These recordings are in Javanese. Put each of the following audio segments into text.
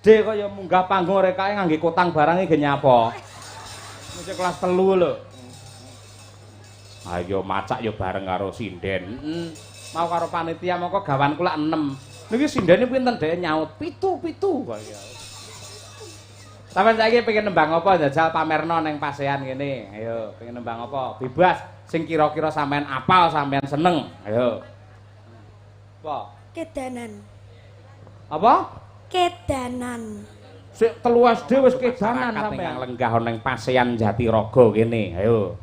gedhe kaya munggah panggung rek kae ngangge kotang barang iki nyapa. Mesti kelas 3 lho. Ayo macak yo bareng karo sinden. Mau karo panitia mongko gawanku lak 6. Niki sindene pinten dhek nyaut 7 kaya. Sampeyan saiki pengen nembang apa jajal pamerno ning pasean kene. Ayo, pengen nembang apa? Bebas sing kira-kira sampean apal, sampean seneng. Ayo. Apa? Kedanan. Apa? Kedanan. Sik 3 SD wis kedanan sampean lenggah ning pasean Jatiroga kene. Ayo.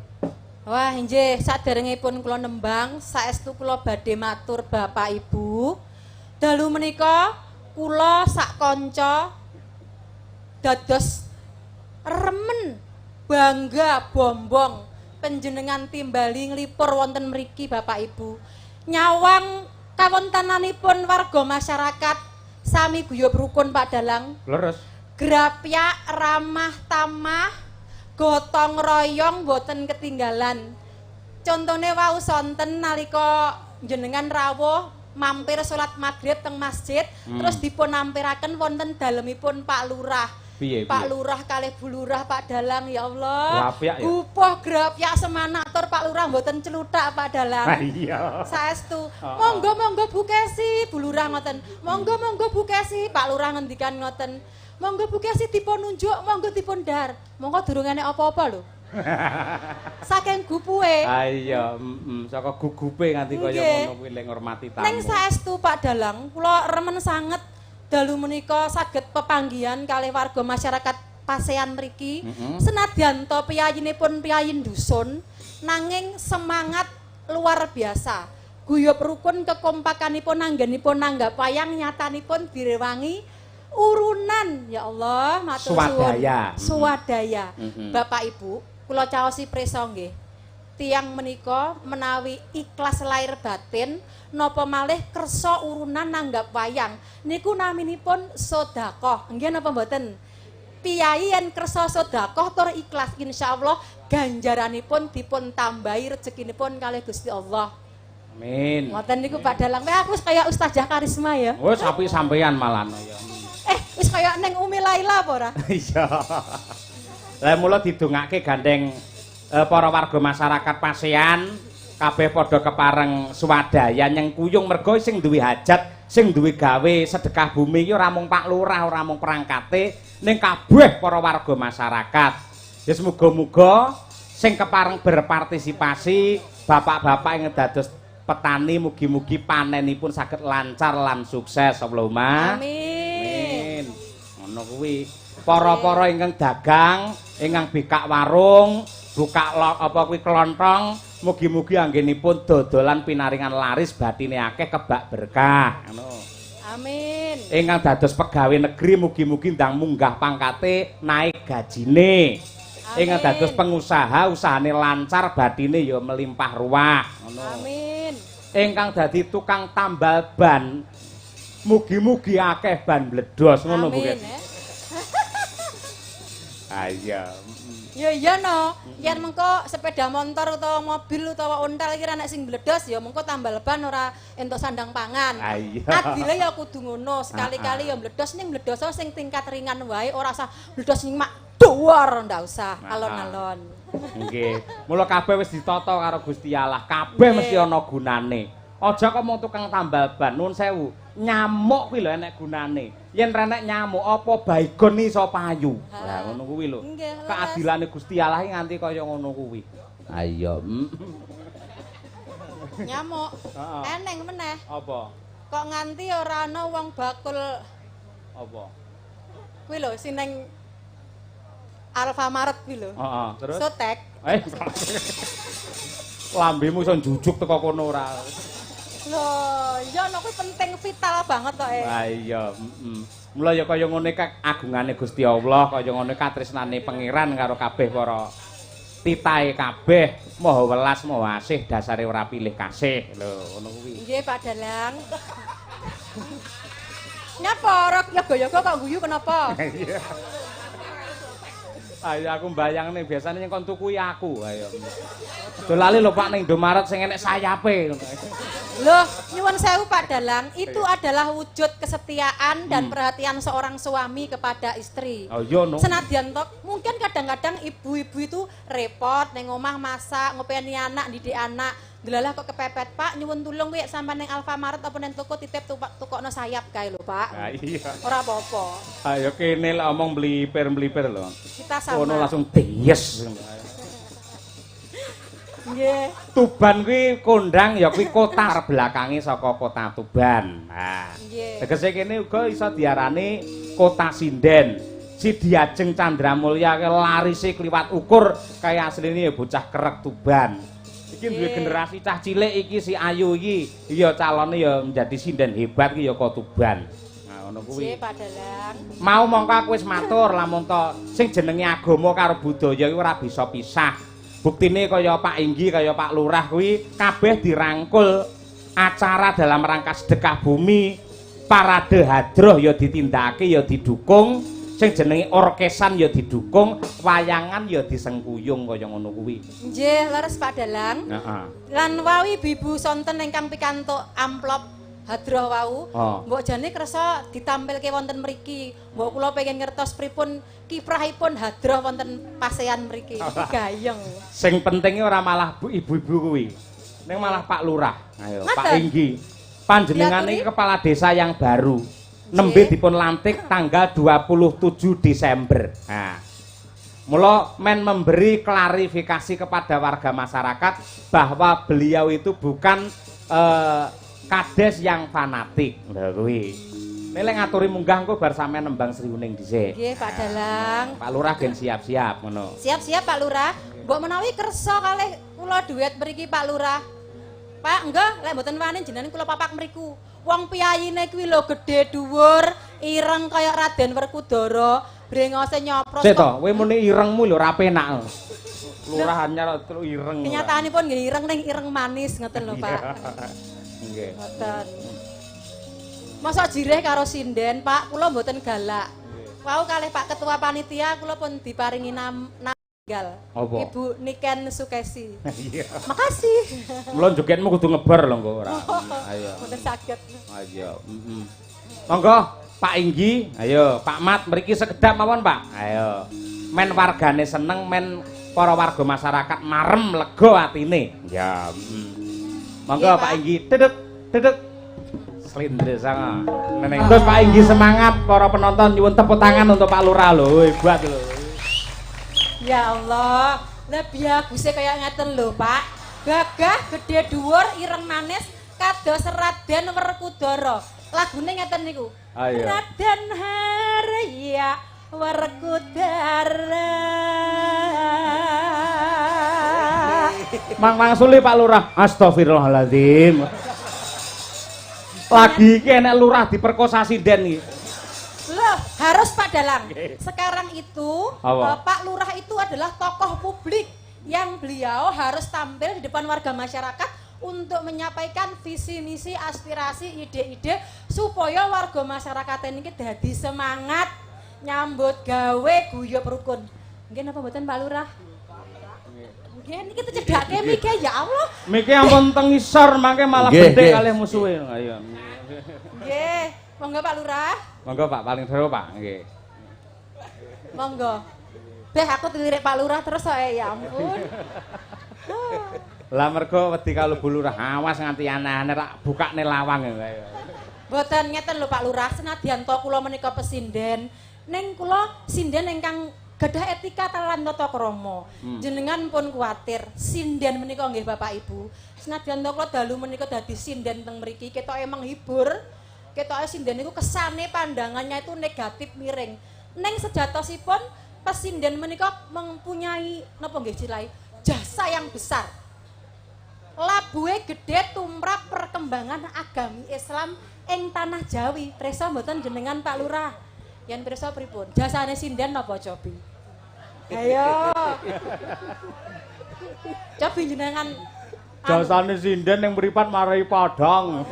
Wah, nggih, saderengipun kula nembang, saestu kula badhe matur Bapak Ibu. Dalu menika kula sak kanca dados remen bangga bombong panjenengan timbali nglipur wonten mriki Bapak Ibu. Nyawang kawontenanipun warga masyarakat sami guyub rukun Pak Dalang. Leres. Grapyak ramah tamah gotong royong boten ketinggalan. Contone wau sonten nalika jenengan rawuh mampir salat maghrib teng masjid terus dipun ampiraken wonten dalemipun Pak Lurah. Piye, Pak Lurah kalih Bu Lurah Pak Dalang ya Allah. Grapyak ya? Upoh grapyak semana atur Pak Lurah mboten celuthak Pak Dalang. Iya. Saestu. Monggo Bu Kesi, Bu Lurah ngoten. Monggo Bu Kesi, Pak Lurah ngendikan ngoten. Monggo Bu Kesi dipun nunjuk, monggo dipun dar. Monggo durungane apa-apa lho. Saking gupuhe. Ah iya, saka gugupe nganti kaya ngono kuwi lek ngormati tamu. Ning saestu Pak Dalang, kula remen sanget dalu menika saged pepanggihan kalih warga masyarakat pasean mriki. Senadyan to piyayinipun piyayin dusun, nanging semangat luar biasa. Guyub rukun kekompakanipun anggenipun nanggap wayang nyatanipun direwangi urunan ya Allah matur suwun. Swadaya. Bapak Ibu, kula caosi prisa nggih. Tiang menika menawi ikhlas lahir batin napa malih kersa urunan nanggap wayang niku naminipun sedekah. Nggih napa mboten? Piyai yen kersa sedekah tur ikhlas insyaallah ganjaranipun dipun tambahi rezekinipun kalih Gusti Allah. Amin. Ngoten niku Pak Dalang. Aku kaya Ustazah Karisma ya. Wis apik sampeyan malan ya. Wis kaya ning Umi Laila apa ora? Iya. Lah mula didongake gandeng para warga masyarakat pasean kabeh padha kepareng swadaya nyengkuyung mergo sing duwe hajat, sing duwe gawe sedekah bumi iki ora mung Pak Lurah, ora mung perangkate, ning kabeh para warga masyarakat. Ya muga-muga sing kepareng berpartisipasi bapak-bapak yang dados petani mugi-mugi panenipun saged lancar lan sukses Allahumma. Amin. Ngono kuwi. Para-para ingkang dagang, ingkang bikak warung, buka apa kuwi kelontong, mugi-mugi anggenipun dodolan pinaringan laris batine akeh kebak berkah. Ngono. Amin. Ingkang dados pegawai negeri mugi-mugi ndang munggah pangkate, naik gajine. Ingkang dados pengusaha usahane lancar batine ya melimpah ruah. Ngono. Amin. Ingkang dadi tukang tambal ban mugi-mugi akeh ban bledos ngono Bu. Amin. Ayo. Ya iya no, yen mengko sepeda motor utawa mobil utawa ontel iki nek sing bledos ya mengko tambal ban ora entuk sandang pangan. Ayo. Adile ya kudu ngono, sekali-kali ya bledos ning bledos sing tingkat ringan wae ora usah bledos sing mak dhuwur ndak usah alon-alon. Nggih. Mula kabeh wis ditata karo Gusti Allah, kabeh mesti ana gunane. Aja kok mung tukang tambal ban, nuwun sewu. Nyamuk kuwi lho enek gunane. Yen renek nyamuk apa baygon iso payu. Lah ngono kuwi lho. Keadilane Gusti Allah nganti kaya ngono kuwi. Ayo. Nyamuk. Eneng meneh. Apa? Kok nganti ora ana wong bakul Apa? kuwi lho sing ning Alfamaret kuwi lho. Heeh, terus? Sotek. Lambemu iso njujuk teko kono ora. Loh, iya no kuwi penting vital banget kok Ah iya, Mula ya kaya ngene agungane Gusti Allah, kaya ngene katresnane pangeran karo kabeh para titahe kabeh, maha welas, maha asih, dasare ora pilih kasih. Lho, ngono kuwi. Nggih, Pak Dalang. Nyapa ora yoga-yoga kok guyu kenapa? Ayo aku mbayang nih biasanya yang kon tuku aku ayo. Do lali lho Pak ning Indomaret sing enek sayape ngono. Loh, nyuwun sewu Pak Dalang, itu adalah wujud kesetiaan dan perhatian seorang suami kepada istri. Oh iya no. Senadyan tok, mungkin kadang-kadang ibu-ibu itu repot ning omah masak, ngopeni anak, didik anak. Delalah kok kepepet, Pak, nyuwun tulung kowe sampean ning Alfamart apa ning toko titip tukokno sayap kae lho, Pak. Nah, iya. Ora apa-apa. Ayo kene lek omong mlipir-mlipir lho. Kita sama. Ono langsung deyes. Nggih. Tuban kuwi kondang ya kuwi kota belakange saka kota Tuban. Nah. Nggih. Tegese kene uga iso diarani kota sinden. Si Diajeng Candramulya larise kliwat ukur kaya asline ya bocah kerek Tuban. Iki duwe generasi cah cilik iki si Ayu iki ya calone ya menjadi sinden hebat iki ya kok Tuban. Nah ngono kuwi. Nggih, Pak Dalang. Mau mongko aku wis matur lamun to sing jenenge agama karo budaya iku ora bisa pisah. Buktine kaya Pak Inggi kaya Pak Lurah kuwi kabeh dirangkul acara dalam rangka sedekah bumi, parade hadroh ya ditindakake ya didukung, sing jenenge orkesan ya didukung, wayangan ya disengkuyung kaya ngono kuwi. Nggih, leres Pak Dalang. Heeh. Lan wawi bibu sonten ingkang pikantuk amplop hadroh wau, mbok jane kersa ditampilke wonten mriki. Mbok kula pengen ngertos pripun kiprahipun hadroh wonten pasean mriki. Gayeng. Sing pentinge ora malah ibu-ibu kuwi. Ning malah Pak Lurah. Ayo, Pak Inggi. Panjenengan iki kepala desa yang baru. Nembe dipun lantik tanggal 27 Desember. Nah. Mula men memberi klarifikasi kepada warga masyarakat bahwa beliau itu bukan kades yang fanatik. Lha kuwi. Nek lek ngaturi munggah engko bar sampean nembang Sriuning dhisik. Nggih, Pak Dalang. Pak Lurah gen siap-siap ngono. Siap-siap Pak Lurah. Mbok menawi kersa kalih kula duet mriki Pak Lurah. Pak, enggak, lek mboten wani jenengan kula papak mriku. Wong piyayine kuwi lho gedhe dhuwur, ireng kaya Raden Werkudara, brengose nyopros. Sik to, kowe muni irengmu lho ora penak. Lurahannya ireng. Kenyataanipun nggih ireng ning ireng manis ngoten lho, Pak. Nggih. Ngoten. Masa jireh karo sinden, Pak, kula mboten galak. Wau kalih Pak Ketua Panitia kula pun diparingi nanggal. Ibu Niken Sukesi. Iya. Makasih. Mula jogetmu kudu ngebar lho engko ora. Ayo. Mboten saged. Ayo, Monggo Pak Inggi, ayo Pak Mat mriki sekedap mawon, Pak. Ayo. Men wargane seneng, men para warga masyarakat marem lega atine. Ya. Monggo Pak Inggi, dedek. Slindre sanga. Neneng. Terus Pak Inggi semangat, para penonton nyuwun tepuk tangan untuk Pak Lurah lho. Hebat lho. Ya Allah, lebih bagusnya kayak ngeten lho, Pak. Gagah, gede dhuwur, ireng manis, kados Raden Werkudara. Lagune ngeten niku. Ayo. Raden Harya Werkudara. Mang Suli Pak Lurah. Astagfirullahaladzim. Lagi iki enek lurah diperkosa sinden iki. Loh, harus Pak Dalang. Sekarang itu Pak Lurah itu adalah tokoh publik yang beliau harus tampil di depan warga masyarakat untuk menyampaikan visi misi, aspirasi, ide-ide supaya warga masyarakat ini dadi semangat nyambut gawe guyub rukun. Nggih napa mboten Pak Lurah? Nggih niki cedhake mike ya Allah. Mike ampun teng isor mangke malah gede kalih musuhe. Ayo. Nggih, monggo Pak Lurah. Monggo Pak, paling seru Pak, nggih. Monggo. Beh aku dilirik Pak Lurah terus ya ampun. Lah mergo wedi kalau Bu Lurah, awas nganti aneh-aneh rak bukakne lawang ya. Mboten ngeten lho Pak Lurah, senadyan to kula menika pesinden, ning kula sinden ingkang gadah etika lan tata krama. Jenengan pun kuwatir, sinden menika nggih Bapak Ibu. Senadyan to kula dalu menika dadi sinden teng mriki ketoke menghibur. Ketoke sinden niku kesane pandangannya itu negatif miring. Ning sejatosipun pesinden menika mempunyai napa nggih cilai jasa yang besar. Labuhe gede tumrap perkembangan agami Islam ing tanah Jawi. Prisa mboten jenengan Pak Lurah. Yen prisa pripun? Jasane sinden napa cobi? Ayo. Cobi jenengan jasane sinden yang mripat marai Padang.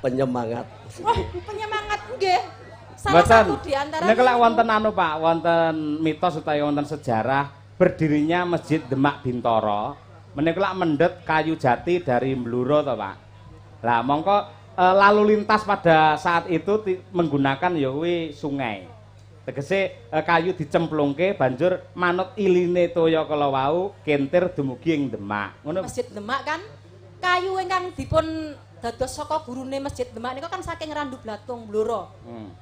Penyemangat. Oh, penyemangat nggih. Salah satu di antara Nek lek wonten anu Pak, wonten mitos utawa wonten sejarah berdirinya Masjid Demak Bintoro. Menika lek mendhet kayu jati dari Bluro to Pak. Lah mongko lalu lintas pada saat itu menggunakan ya kuwi sungai. Tegese kayu dicemplungke banjur manut iline toya kala wau kentir dumugi ing Demak. Ngono. Masjid Demak kan kayu ingkang dipun dados saka gurune Masjid Demak niku kan saking Randu Blatung Bluro.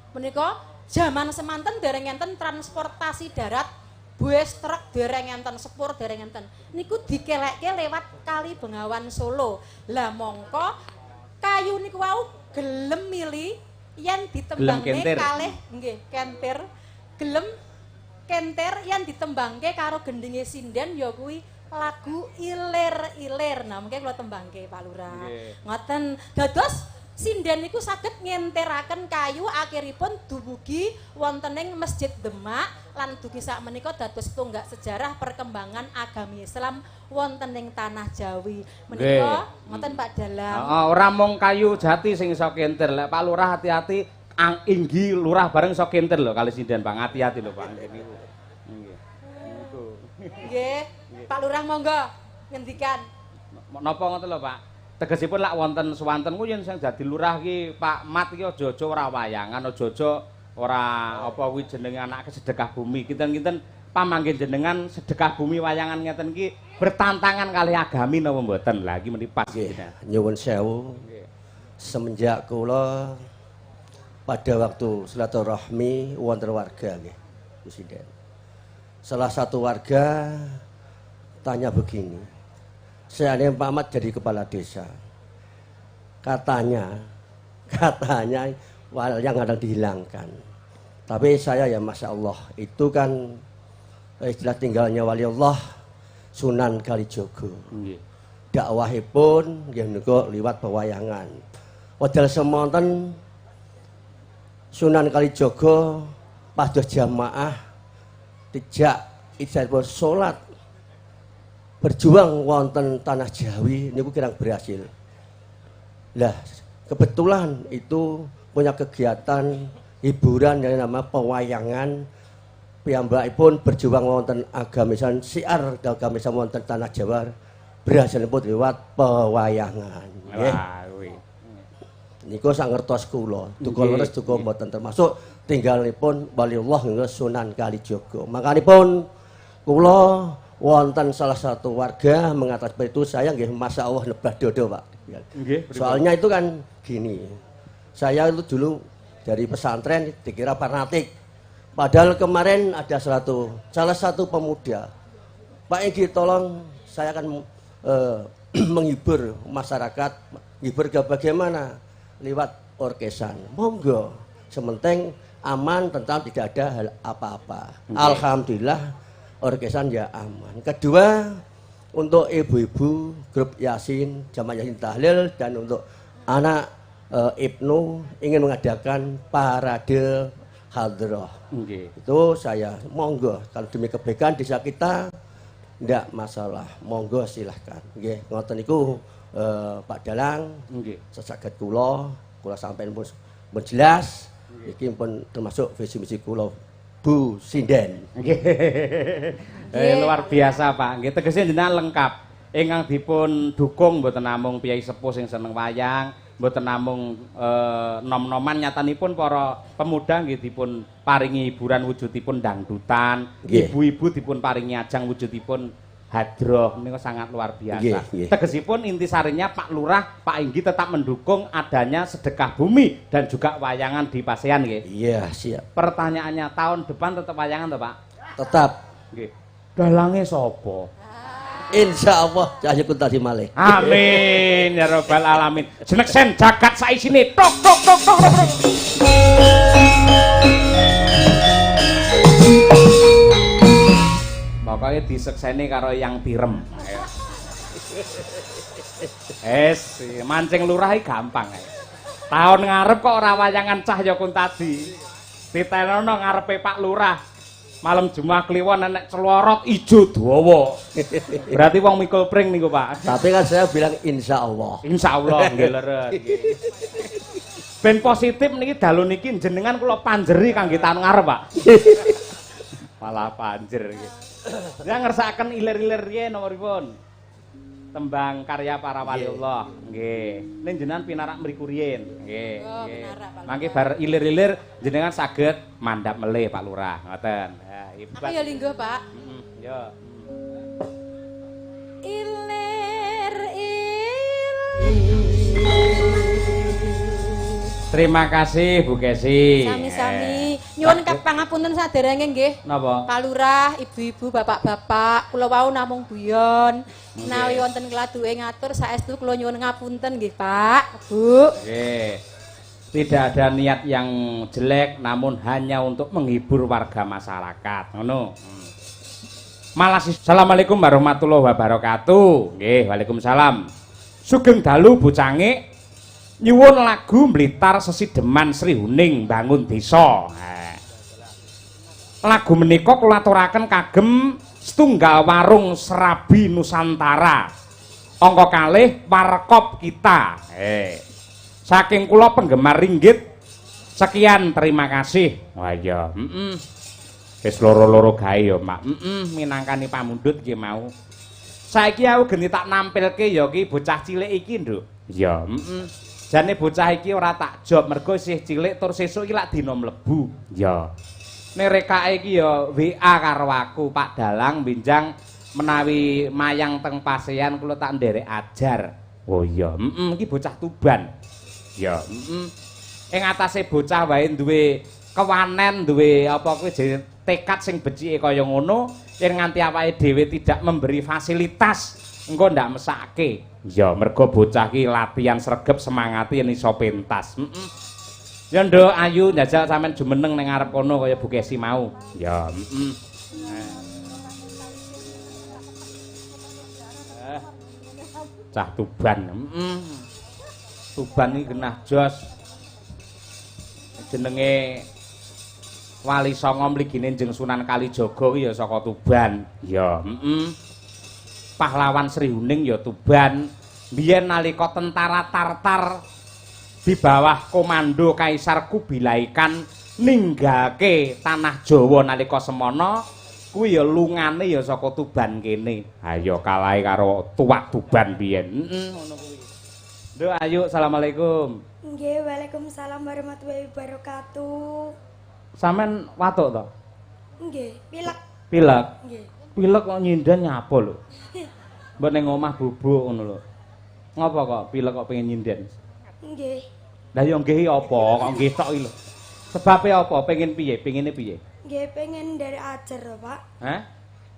Menika jaman semanten dereng enten transportasi darat, bus truk dereng enten, sepur dereng enten. Niku dikelekke lewat Kali Bengawan Solo. Lah mongko kayu niku wau gelem mili yen ditembangke kalih nggih kentir. Gelem kentir yen ditembangke karo gendinge sinden ya kuwi lagu ilir-ilir. Nah, mungkin kula tembangke Pak Lurah. Ngoten. Dados sinden niku saged ngenteraken kayu akhiripun dumugi wonten ing Masjid Demak lan dugi sakmenika dados tunggak sejarah perkembangan agami Islam wonten ing tanah Jawi. Menika ngoten Pak Dalang. Ora mung kayu jati sing iso kentir. Lek Pak Lurah hati-hati Inggi Lurah bareng iso kentir lho kali sinden Pak. Hati-hati lho Pak niku. Nggih. Niku. Nggih. Pak Lurah monggo ngendikan. Napa ngoten lho Pak? Tegesipun lak wonten swanten ku yen sing dadi lurah ki Pak Mat iki aja-aja ora wayangan, aja-aja ora apa kuwi jenenge anak sedekah bumi. Kinten-kinten pamanggen jenengan sedekah bumi wayangan ngeten iki bertantangan kali agami napa mboten? Lah iki meni pas nyuwun sewu. Semenjak kula pada waktu silaturahmi wonten warga nggih, Presiden. Salah satu warga tanya begini, seandainya Pak Ahmad jadi kepala desa, katanya yang ada dihilangkan. Tapi saya ya Masya Allah, itu kan istilah tinggalnya wali Allah Sunan Kalijogo. Dakwahipun yang niku liwat pewayangan. Wadal semonten Sunan Kalijogo pados jamaah dijak ijazah salat berjuang wonten tanah Jawi niku kirang berhasil. Lah kebetulan itu punya kegiatan hiburan yang nama pewayangan. Piyambakipun berjuang wonten agamisan siar agamisan wonten tanah Jawa berhasil pun lewat pewayangan. Nggih. Niku sak ngertos kula. Duka leres duka mboten termasuk tinggalipun waliullah nggih Sunan Kalijogo. Makanipun kula wonten salah satu warga mengatakan seperti itu, saya nggih Masya Allah nebah dodo Pak. Soalnya itu kan gini, saya itu dulu dari pesantren dikira fanatik. Padahal kemarin ada salah satu pemuda, Pak Egi tolong saya akan menghibur masyarakat, menghibur bagaimana lewat orkesan. Monggo, sementing aman, tentang tidak ada hal apa-apa. Alhamdulillah orkesan ya aman. Kedua, untuk ibu-ibu grup Yasin, jamaah Yasin Tahlil, dan untuk anak Ibnu ingin mengadakan parade hadroh. Itu saya monggo, kalau demi kebaikan desa kita ndak masalah, monggo silahkan. Nggih, ngoten niku Pak Dalang, sesaged kula sampeyan pun jelas, iki pun termasuk visi misi kula Bu Sinden. Luar biasa Pak. Nggih tegese jenengan lengkap. Ingkang dipun dukung mboten namung piyai sepuh sing seneng wayang, mboten namung nom-noman, nyatanipun para pemuda nggih dipun paringi hiburan wujudipun dangdutan, ibu-ibu dipun paringi ajang wujudipun hadroh. Niku sangat luar biasa. Tegesipun intisarinya Pak Lurah, Pak Inggi tetap mendukung adanya sedekah bumi dan juga wayangan di Pasean nggih. Iya, siap. Pertanyaannya tahun depan tetap wayangan toh, Pak? Tetap. Nggih. Dalange sapa? Insya Allah Cahyo Kuntadi malih. Amin ya robbal alamin. Jeneksen jagat saisine tok tok tok tok. Pokoknya disekseni karo yang pirem. Mancing lurah iki gampang. Tahun ngarep kok ora wayangan Cahyo Kuntadi. Ditenono ngarepe Pak Lurah. Malam Jumat Kliwon enek celorot ijo dawa. Berarti wong mikul pring niku, Pak. Tapi kan saya bilang insya Allah. Insya Allah nggih leres. Ben positif niki dalu niki jenengan kula panjeri kangge tahun ngarep, Pak. Malah panjer iki. Ya ngersakaken ilir-ilir riyen napa pripun? Tembang karya para waliullah. Nggih. Ning jenengan pinarak mriku riyen. Nggih. Nggih. Mangke bar ilir-ilir jenengan saged mandhap melih Pak Lurah. Ngoten. Ya, hebat. Apa ya linggo, Pak? Ya. Terima kasih Bu Kesi. Sami-sami. Nyuwun pangapunten saderenge nggih. Napa? Pak Lurah, ibu-ibu, bapak-bapak, kula wau namung guyon. Menawi wonten kladuke ngatur saestu kula nyuwun ngapunten nggih, Pak, Bu. Oke. Tidak ada niat yang jelek namun hanya untuk menghibur warga masyarakat. Ngono. Malah Assalamualaikum warahmatullahi wabarakatuh. Nggih, Waalaikumsalam. Sugeng dalu bocange nyuwun lagu Blitar Sesideman Sri Huning Bangun Desa. Lagu menika kula aturaken kagem setunggal warung Serabi Nusantara. Angka kalih Warkop Kita. Saking kula penggemar ringgit. Sekian, terima kasih. Wah iya, wis loro-loro gawe ya, Mak. Minangkani pamundhut iki mau. Saiki aku geni tak nampilke ya ki bocah cilik iki, Nduk. Ya, jane bocah iki ora tak job mergo isih cilik tur sesuk iki lak dina mlebu. Ya. Nek rekake iki ya WA karo aku, Pak Dalang binjang menawi mayang teng Pasean kula tak nderek ajar. Oh iya, iki bocah Tuban. Ya, ing atase bocah wae duwe kewanen, duwe apa kuwi jenenge tekad sing becike kaya ngono, yen nganti awake dhewe tidak memberi fasilitas, engko ndak mesake. Ya, mergo bocah ki latihan sregep semangati yen iso pentas. Ya nduk ayu njajal sampean jumeneng ning ngarep kono kaya Bu Kesi mau. Ya, Cah Tuban. Tuban iki genah jos. Jenenge Wali Songo mligine Njeng Sunan Kalijaga ki ya saka Tuban. Ya, Pahlawan Sri Huning ya Tuban. Biyen nalika tentara Tartar di bawah komando Kaisar Kubilai Khan ninggalke tanah Jawa nalika semana kuwi ya lungane ya saka Tuban kene. Ha ya kalahe karo tuwak Tuban biyen. Ngono kuwi. Nduk ayu, Assalamualaikum. Nggih, Waalaikumsalam warahmatullahi wabarakatuh. Sampean watuk to? Nggih, pilek. Pilek. Nggih. Pilek kok nyinden nyapa lho. Mbok ning omah bubuk ngono lho. Ngopo kok pilek kok pengen nyinden? Nggih. Lah yo nggih apa kok nggih tok iki lho. Sebabe apa? Pengen piye? Pengene piye? Nggih, pengen dari ajar, Pak. Hah?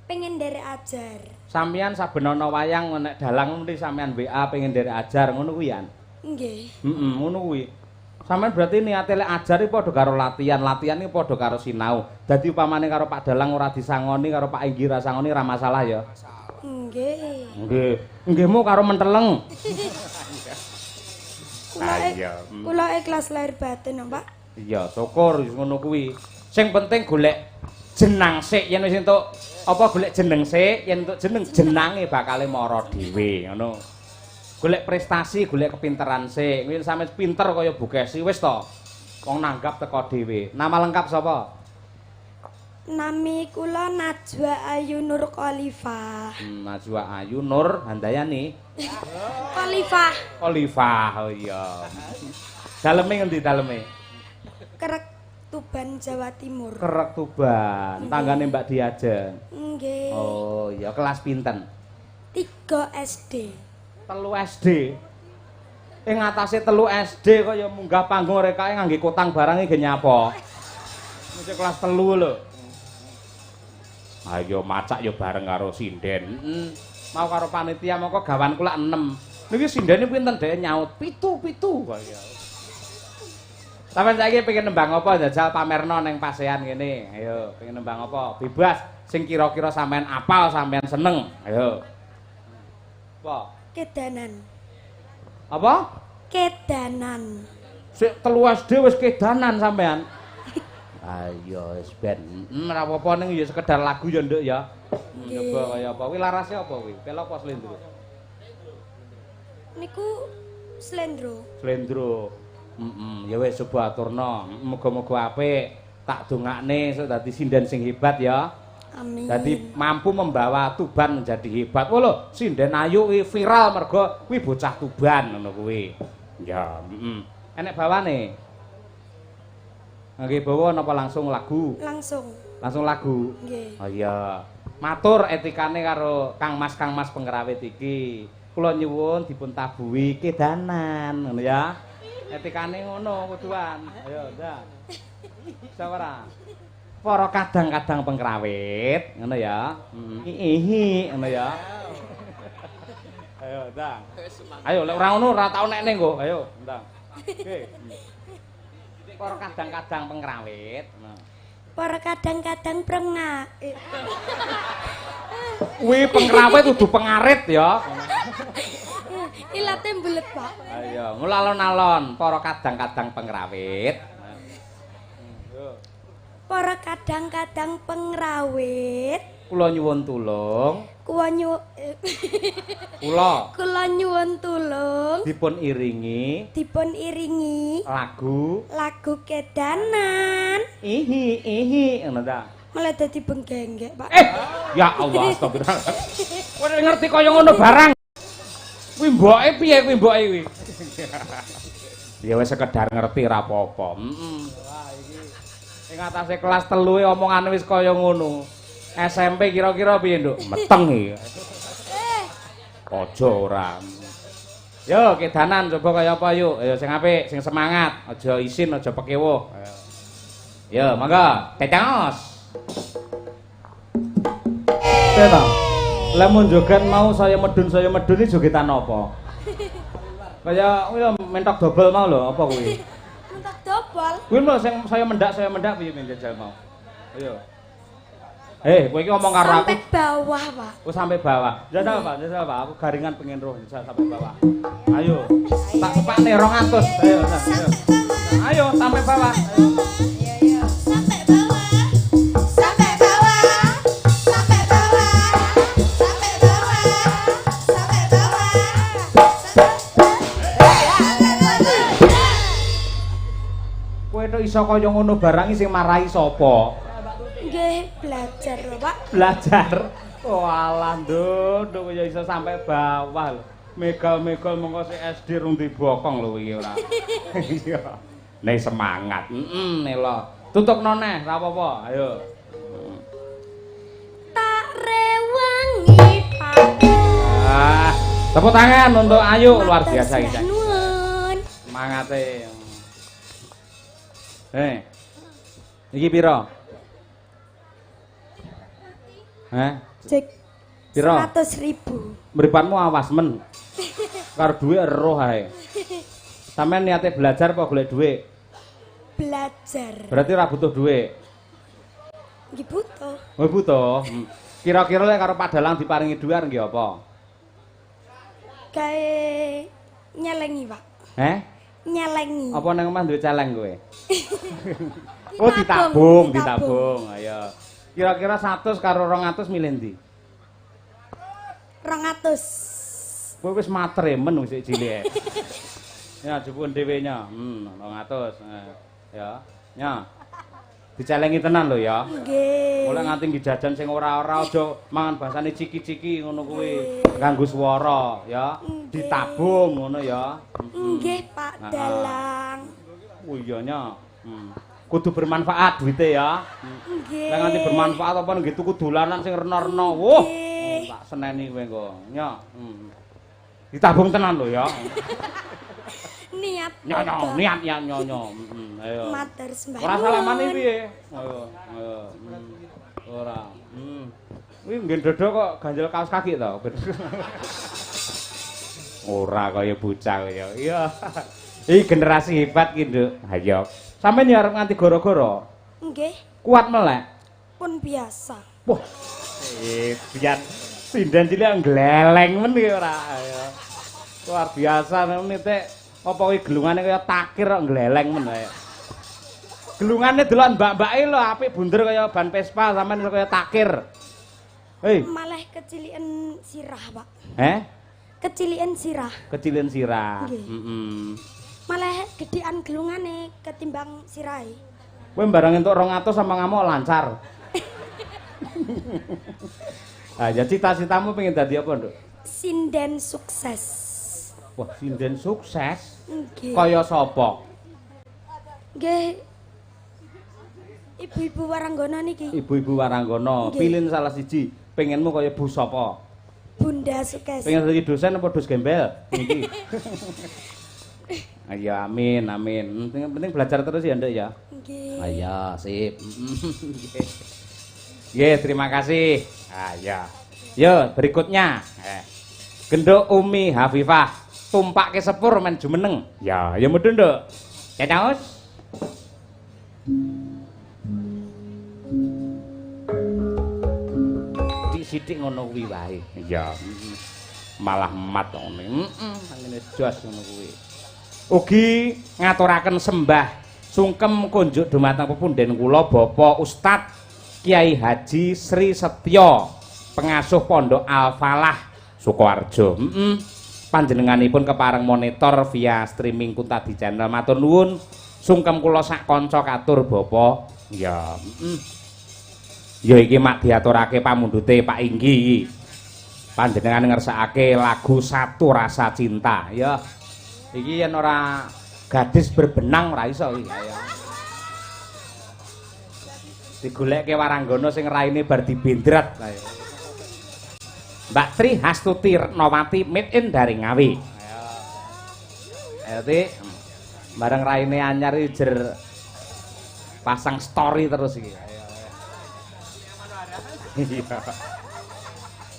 Pengen dari ajar. Sampeyan saben ana wayang nek dalang mesti sampeyan WA pengen dari ajar ngono kuwi an. Nggih. Ngono kuwi. Sampeyan berarti niate lek ajar iki padha karo latihan, latihan iki padha karo sinau. Dadi upamane karo Pak Dalang ora disangoni karo Pak Enggi ra sangoni ra masalah ya. Nggih. Nggih. Nggihmu karo menteleng. Kula ikhlas lahir batin, Pak. Iya, syukur ngono kuwi. Sing penting golek jenang sik yen wis entuk apa golek jeneng sik yen entuk jenange bakale mara dhewe ngono. Golek prestasi, golek kepinteran sik. Kuwi sampe pinter kaya Bu Kesi wis to. Wong nanggap teko dhewe. Nama lengkap sapa? Nami kula Najwa Ayu Nur Khalifah. Najwa Ayu Nur Handayani. Khalifah. Khalifah, oh iya. Daleme ngendi daleme? Kerek Tuban, Jawa Timur. Kerek Tuban, tanggane Mbak Diajeng. Nggih. Oh iya, kelas pinten? 3 SD. 3 SD. Ing atase 3 SD kaya munggah panggung rekake ngangge kotang barang iki nyapa. Mesti kelas 3 lho. Ayo macak yo bareng karo sinden. Mau karo panitia moko gawan kula 6. Niki sindene pinten dhek nyaut 7 kaya. Sampeyan saiki pengen nembang apa jajal pamerno ning Pasean kene. Ayo, pengen nembang apa? Bebas sing kira-kira sampean apal, sampean seneng. Ayo. Apa? Kedanan. Apa? Kedanan. Sik 3 SD wis kedanan sampean. Ayo wis ben. Ora apa-apa ning ya sekedar lagu ya, Nduk ya. Nyoba kaya apa? Kuwi larase apa kuwi? Pelok apa slendro? Niku slendro. Slendro. Ya wis coba aturna. Muga-muga apik. Tak dongakne sok dadi sinden sing hebat ya. Amin. Jadi mampu membawa Tuban menjadi hebat. Wah lho, sinden ayu kuwi viral mergo kuwi bocah Tuban ngono kuwi. Ya, enek bawane. Nggih bawa napa langsung lagu? Langsung. Langsung lagu. Nggih. Oh iya. Matur etikane karo Kang Mas pengrawit iki. Kula nyuwun dipun tabuhi kedanan ngono ya. Etikane ngono kuduan. Ayo, ndak. Sawara. Para kadang-kadang pengrawit, ngono ya. Ihi, ngono ya. Ayo, ndang. Ayo, lek ora ngono ora tau nekne kok. Ayo, ndang. Oke. Para kadang-kadang pengrawit. Para kadang-kadang Kuwi pengrawit kudu pengarit ya. Ilate mbelet, Pak. Ayo, ngulalon-alon para kadang-kadang pengrawit. Para kadang-kadang pengrawit. Kula nyuwun tulung. Kula nyuwun tulung. Dipun iringi lagu kedanan. Ihi ngono ta. Malah dadi benggengek, Pak. Ya Allah astagfirullah. Kowe ngerti kaya ngono barang. Kuwi mboke piye kuwi mboke kuwi? Ya wis sekedar ngerti ra apa-apa. Wah iki ing atase kelas 3 e omongane wis kaya ngono. SMP kira-kira piye, Nduk? Meteng iki. Aja ora. Yo kedanan coba kaya apa yuk. Ayo sing apik, sing semangat, aja isin, aja pekewuh. Yo, mangga, tetangos. Teta. Lamun joget mau saya medun iki jogetan apa? Kaya mentok dobel mau lho, apa kuwi? Mentok dobel. Kuwi lho sing saya mendak piye menjajal mau. Ayo. Kowe iki ngomong karo aku. Sampai bawah, Pak. Oh sampai bawah. Jajal Pak, aku garingan pengen roh sampai bawah. Ayo. Tak sepakne 200. Ayo. Ayo sampai bawah. Ayo. Kowe tok iso kaya ngono barang sing marahi sapa? Nggih, belajar, Pak. Belajar. Oh alah, Nduk ya iso sampai bawah lho. Megal-megal mongko sik SD rung dibokong lho iki ora. Iya. Nek semangat. Nela. Tutukno neh, ora apa-apa. Ayo. Tak rewangi pake. Tepuk tangan untuk Ayu luar biasa iki. Nuwun. Semangate. Iki pira? Cek. Piro? 100.000. Mripatmu awas men. Karo dhuwit eruh ae. Sampeyan niate belajar apa golek dhuwit? Belajar. Berarti ora butuh dhuwit. Nggih butuh. Oh butuh. Kira-kira lek karo Padalang diparingi dhuwit nggih apa? Kae nyelengi, Pak. Nyelengi. Apa nang omah duwe celeng kowe? Ditabung, Oh ditabung. Ayo. Kira-kira 100 karo 200 milih ndi? 200. Kowe wis mater men wis cilik. Ya jupun dhewe nya. 200. Ya. Nya. Dicelengi tenan lho ya. Nggih. Mulai nganti jajan sing ora-ora aja mangan basane ciki-ciki ngono kuwi. Nganggo swara ya. Ditabung ngono ya. Nggih, Pak Dalang. Oh iya nya. Kudu bermanfaat duwite ya. Nggih. Lah nganti bermanfaat apa nggih tuku dolanan sing rena-rena. Wuh. Tak seneni kowe engko. Nya. Ditabung tenan lho ya. Niat. Niat ya nyonya. Ayo. Matur sembah. Ora salamane piye? Ayo. Ora. Kuwi nggen dodo kok ganjel kaos kaki to. Ora kaya bocah kaya. Iya. Iki generasi hebat ki, Nduk. Ayo. Sampeyan ya arep nganti gara-gara. Nggih. Kuat melek. Pun biasa. Wah. Biar sinden cilik gleleng men iki ora. Ayo. Luar biasa ngene tek. Apa kuwi gelungane kaya takir kok gleleng men ae. Gelungane delok mbak-mbake lho apik bunder kaya ban Vespa sampean kaya takir. Hei. Malah kecilian sirah, Pak. Kecilian Kecilian sirah. sirah. Nggih. Malah gedean gelungane ketimbang sirahe. Kowe barang entuk 200 sama ngamuk lancar. Ah, ya cita-citamu pengen dadi apa, Nduk? Sinden sukses. Wah, sinden sukses. Nggih. Kaya sapa? Nggih. Ibu-ibu waranggana niki. Ibu-ibu waranggana. Nggih. Pilih salah siji. Pengenmu kaya Bu sapa? Bunda sukses. Pengen dadi dosen apa dus gembel? Niki. Ayo amin amin. Penting belajar terus ya, Nduk ya. Nggih. Ayo, sip. Nggih, terima kasih. Ayo. Yo, berikutnya. Genduk Umi Hafifah, tumpake sepur men jumeneng. Ya, ya mudhun, Nduk. Cedaos. Sithik ngono kuwi wae. Ya. Malah mat ngene. Ngene jos ngono kuwi. Ugi ngaturaken sembah sungkem kunjuk dumateng pepunden kula Bapak Ustadz Kiai Haji Sri Setyo, pengasuh Pondok Al-Falah Sukoharjo. Panjenenganipun kepareng monitor via streaming Kuntadi Channel. Matur nuwun sungkem kula sak kanca katur Bapak. Ya, ya iki mak diaturake pamundhute Pak Inggi iki. Panjenengan ngersakake lagu Satu Rasa Cinta, ya. Iki yen ora gadis berbenang ora iso iki. Ayo. Digolekke waranggana sing raine bar dibendrat. Ayo. Mbak Tri Hastuti Retnawati made in dari Ngawi. Ayo. Ayo Ti. Bareng raine anyar iki jer pasang story terus iki. Ayo. Iya.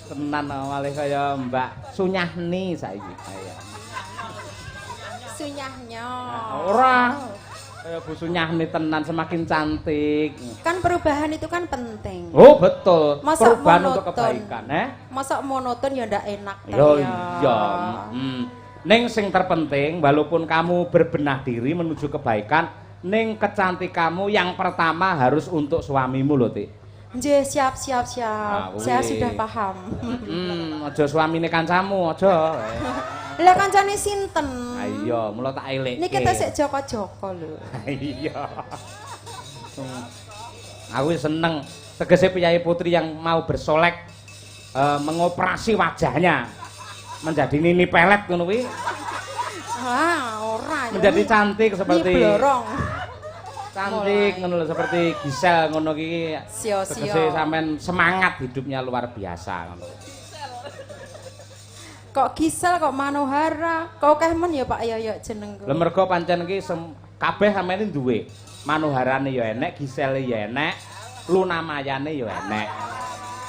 Tenan malih kaya Mbak Sunyahni saiki. Ayo. Sunyahnya. Ora. Kaya Bu Sunyahni tenan semakin cantik. Kan perubahan itu kan penting. Oh, betul. Masa perubahan monoton. untuk kebaikan, Masa monoton ya ndak enak Yo ya. iya. Ning sing terpenting walaupun kamu berbenah diri menuju kebaikan, ning kecantikanmu yang pertama harus untuk suamimu lho, Tik. Nggih, siap. Ah, Saya wih. sudah paham. Aja suamine kancamu, aja. Lah kancane sinten? Ayo, mula tak elekke. Niki tesik Joko-Joko lho. Iya. Aku seneng tegese piyai putri yang mau bersolek mengoperasi wajahnya menjadi nini pelet ngono kuwi. Ah, ora ya. Menjadi cantik seperti blorong. cantik ngono lho seperti Gisel ngono iki. Sio-sio. Tegese sampean semangat hidupnya luar biasa ngono. Kok Gisel kok Manohara? Kok akeh men ya Pak Yoyo jenengku. Lha mergo pancen iki kabeh sampeyan duwe. Manoharane ya enek, Gisele ya enek, Luna Mayane ya enek.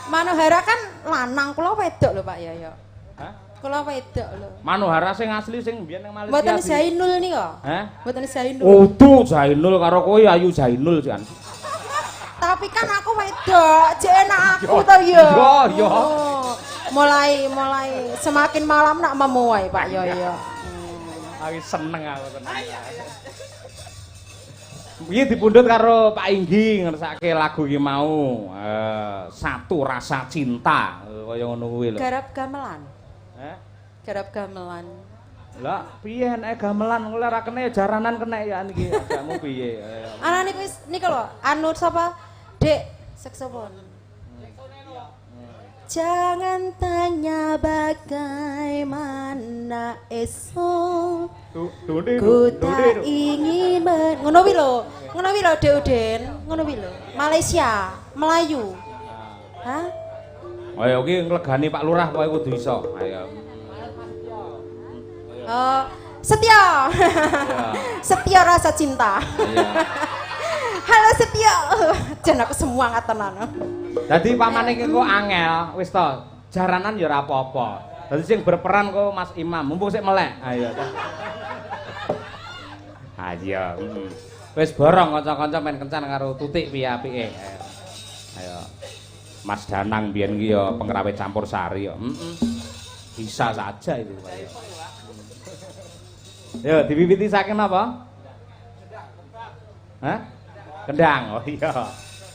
Manohara kan lanang, kula wedok lho Pak Yoyo. Hah? Kula wedok lho. Manohara sing asli sing mbiyen nang Malaysia. Mboten Zainul nika. Hah? Mboten Zainul. Udu Zainul karo kowe Ayu Zainul kan. Tapi kan aku wedok, jek enak aku to ya. Yo. Mulai semakin malam nak memuai Pak Yoyo. Aku seneng aku tenan. Iki dipundhut karo Pak Inggi ngersake lagu iki mau. Satu Rasa Cinta kaya ngono kuwi lho. Garap gamelan. Hah? Garap gamelan. Lah piye nek gamelan kula ra kene jaranan kene ya niki agakmu piye? Ana niku wis niku lho, anu sapa? Dek saksofon. Jangan tanya bagaimana esok. Ku tak ingin ngono wi lho Dek Uden, ngono wi lho. Malaysia, Melayu. Hah? Ayo iki nglegani Pak Lurah kowe kudu iso. Ayo. Setia. Setia Rasa Cinta. Halo Setia. Jan aku semua ngatenan. Dadi pamane iki kok angel, wis to. Jaranan ya ora apa-apa. Dadi sing berperan kok Mas Imam, mumpung sik melek. Ayo. Ayo. Wis borong kanca-kanca men kencan karo Tutik piye apike. Ayo. Mas Danang biyen iki ya pengrawe campur sari ya. Bisa saja itu. Yo, diwiwiti saking apa? Hah? Kendang. Oh iya.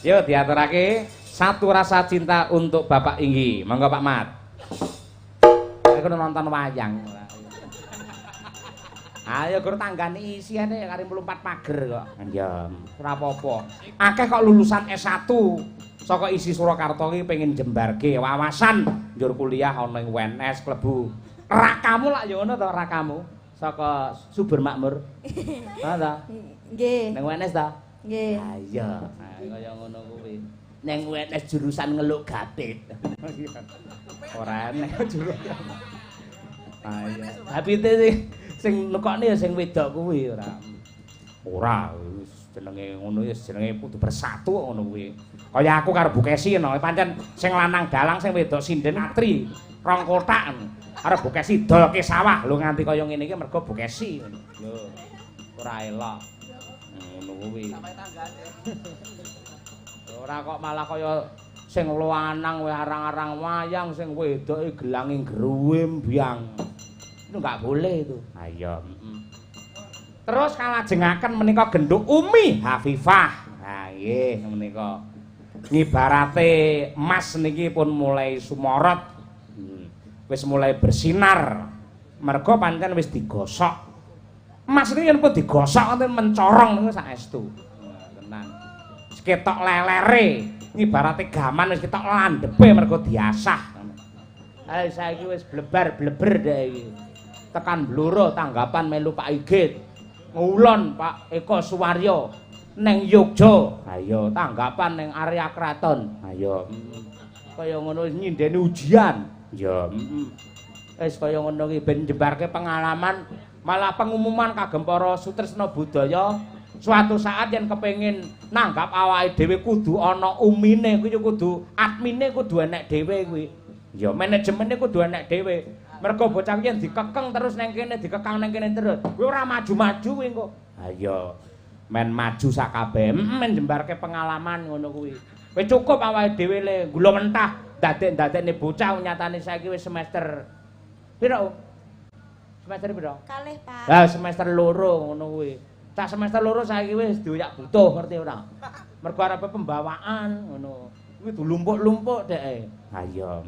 Yo diaturake Satu Rasa Cinta untuk Bapak Inggi. Monggo Pak Mat. Aku nonton wayang. Ayo gur tanggane isiane kari mlumpat pager kok. Ya, ora apa-apa. Akeh kok lulusan S1 saka isi Surakarta iki pengen jembarke wawasan njur kuliah ana ing UNS klebu. Rakamu lak ya ngono to rakamu saka Subur Makmur. Ha ta? Nggih. Ning UNS ta? Nggih. Ha iya, kaya ngono kuwi. Ning UNS jurusan ngeluk gatit. Ora enek jurusan. Ha iya. Tapi sing nekokne ya sing wedok kuwi ora. Ora wis jenenge ngono ya jenenge kudu bersatu ngono kuwi. Kaya aku karo Bu Kesi ngono, pancen sing lanang dalang sing wedok sinden atri rong kotak. Karo Bu Kesi dolke sawah lho nganti kaya ngene iki mergo Bu Kesi. Lho ora elok. Ngono kuwi. Ora kok malah kaya sing lanang wae arang-arang wayang sing wedoke gelange gruwe mbyang. Itu enggak boleh itu. Ayo. Terus kalajengaken menika genduk Umi Hafifah. Nah, nggih menika. Ngibarate emas niki pun mulai sumorot. Wis mulai bersinar. Mergo pancen wis digosok. Emas niki yen pun digosok wonten mencorong niku saestu. Tenan. Wis ketok lelere. Ngibarate gaman wis ketok landhepe mergo diasah. Ayo saiki wis blebar-bleber dek iki. Tekan Bluro tanggapan melu Pak Igit. Ngulon Pak Eko Suwaryo neng Yogya. Ayo tanggapan neng area kraton. Ayo. Kaya ngono nyindeni ujian. Ya, wis kaya ngono ki ben jembarke pengalaman malah pengumuman kagem para sutresna budaya. Suatu saat yen kepengin nanggap awake dhewe kudu ana umine kuwi kudu admine kudu enek dhewe kuwi. Ya manajemennya kudu enek dhewe. Mergo bocah yen dikekeng terus nang kene dikekang nang kene terus. Kuwi ora maju-maju kuwi engko. Ha iya. Men maju sak kabeh, men jembarke pengalaman ngono kuwi. Wis cukup awake dhewe le gula mentah dadek-dadekne bocah nyatane saiki wis semester pira? Semester pira? Kalih, Pak. Lah semester 2 ngono kuwi. Cak semester 2 saiki wis dioyak butuh ngerti ora? Mergo arepe pembawaan ngono. Kuwi dulumpuk-lumpuk deke. Ha iya,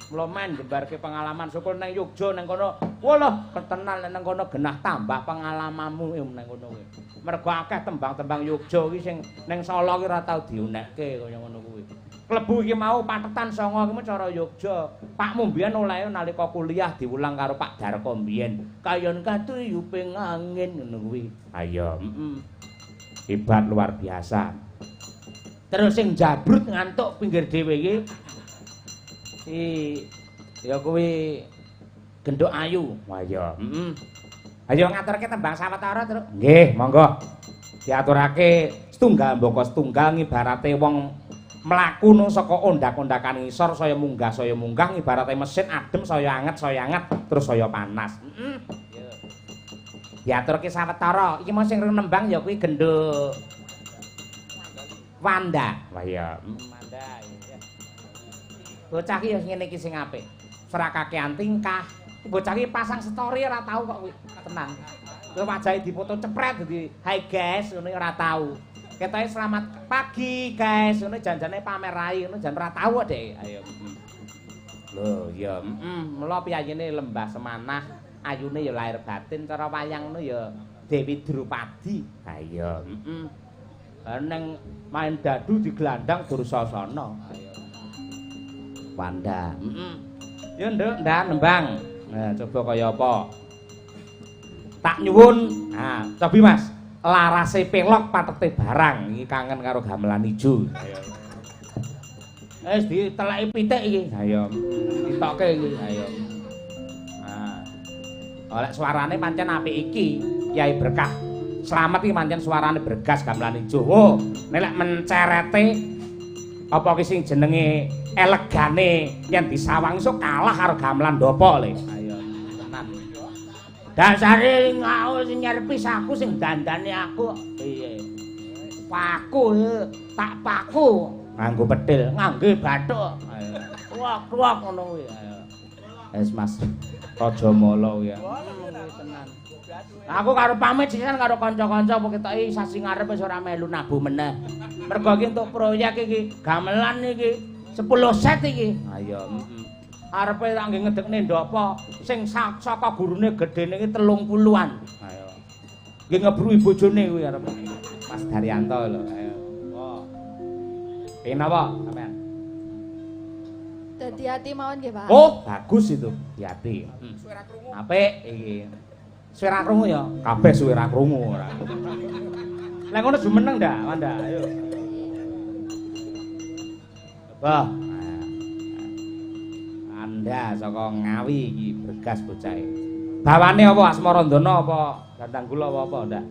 Mula main jembarke pengalaman syukur nang Yogya nang kono. Walah, ketenan nang kono genah tambah pengalamanmu nang kono kuwi. Mergo akeh tembang-tembang Yogya iki sing ning Solo ki ora tau diunekke kaya ngono kuwi. Klebu iki mau patetan 9 ki cara Yogya. Pakmu mbiyen olehe nalika kuliah diulang karo Pak Darko mbiyen. Kayon katuyuping angin ngono kuwi. Ayo, hebat luar biasa. Terus sing jabrut ngantuk pinggir dhewe iki ya kuwi genduk ayu. Wah ya, Ayo ngaturke tembang sawetara terus. Nggih, monggo. Diaturake setunggal mboko setunggal ngibarate wong mlaku nang saka ondak-ondakan ngisor saya munggah ngibarate mesin adem saya anget terus saya panas. Diaturke sawetara. Iki mau sing nembang ya kuwi genduk Wanda. Wah ya, Wanda. Bocah iki ya ngene iki sing apik. Serakake tingkah. Bocah iki pasang story ora tau kok kuwi, tenan. Kuwi wajahe dipoto cepret dadi hai guys ngono ora tau. Ketoke selamat pagi guys ngono janjane pamer rai ngono jan ora tau kok Dek. Ayo. Lho ya, mula piyayene lembah semanah, ayune ya lahir batin cara wayang ngono ya Dewi Drupadi. Ha iya, Neng main dadu digelandang Dursasana. Ayo. Wanda. Ya nduk ndak nembang. Nah, coba kaya apa? Tak nyuwun. Nah, cobi Mas. Larase pelok patete barang. Iki kangen karo gamelan ijo. Ayo. Wis diteleki pitik iki. Ayo. Ditokke iki. Ayo. Nah. Oleh suarane pancen apik iki. Kyai Berkah. Slamet iki pancen suarane bergas gamelan ijo. Oh, nek mencerete apa ki sing jenenge elegane yen disawang iso kalah karo gamelan ndopo le. Ayo tenan. Dasare ngau sing nyerpis aku sing dandane aku. Piye? Paku tak paku nganggo pedhil, nganggo bathuk. Ayo. Wak-wak ngono kuwi. Ayo. Wis Mas. Raja Mala kuwi. Tenan. Aku karo pamit sisan karo kanca-kanca apa ketoki sasi ngarep wis ora melu nabuh meneh. Mergo iki entuk proyek iki gamelan iki 10 set iki. Ayo, Arepe tak nggih ngedekne ndapa sing saka gurune gedene iki 30-an. Ayo. Nggih ngebrui bojone kuwi arep Mas Daryanto lho. Ayo. Oh. Kenapa sampean? Dadi ati mawon nggih, Pak. Oh, bagus itu. Hati. Apik iki. Suwe ra krungu ya? Kabeh suwe ra krungu ora. Lah ngono jumeneng ndak, Wanda? Ayo. Wah. Anda saka Ngawi iki bergas bocahe. Bawane apa Asmarandana apa Gandang Kula apa ndak?